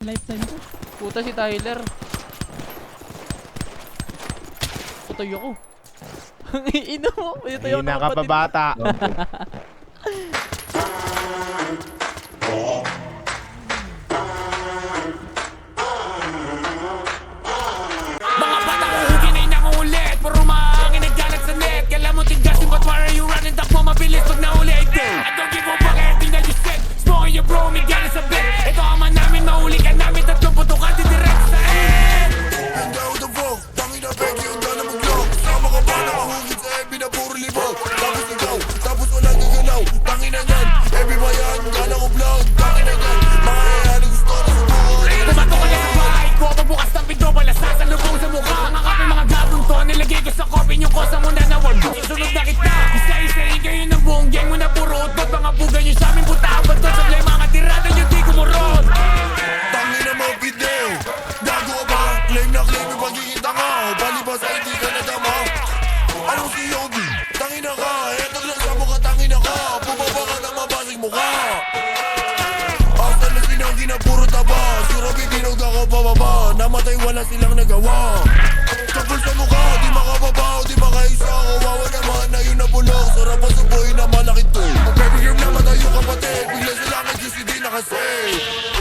Lifetime ko. Puta si Tyler. Putay ako. Ang ina mo. Ito yung Hina ka pa bata. Mga batang uhugin ay nangulit. Puro maangin nagkalat sa net. Kala mo tigasin, but why are you running? Takbo mabilis pag naulit. I don't give a fuck everything that you said. Smoking your bro, may gana sa bed. Ito ama namin, mahuli ka namin. Tatlong putukan, didirect sa end. Ganda ako the vogue, tangin na peki yung dala mag-glow. Sama ka pa na mahugit sa Ebi na puro libaw. Tapos ikaw, tapos walang gagalaw. Tangin na yan, Ebi ba yan? Gala ko vlog, tangin na yan. Mga yan, gusto na sa buhay. Pumato ka na sa bahay ko. Pagbukas ng pinto, balasas sa lubong sa mukha. Mga kape, mga gabong to. Nilagay ko sa kopi yung kosa mo na nawag. Susunod na kita. Isa-isahin kayo ng buong gang mo na puro utot. Mga bugan yung sa aming puta. Ba't sablay mga tirada yung di kumurot. Tangin na mga video, gago ka ba? Claim na claim yung pagiging tanga. Palibas ay di ka nadama. Anong COD? Tangin na ka, etag lang sa mukha, tangin na ka. Bumaba ka na mabasig mukha. Asa na sinanggi na puro taba. Surabi binog ako bababa. Namatay wala silang nagawa. Kapul sa mukha, di makababaw, di makaisa. Kawawa naman na yun na bulok. Sarap ang suboy na malaki to. Baby girl na matayo kapatid. Bigla sila kay GCD nakasave.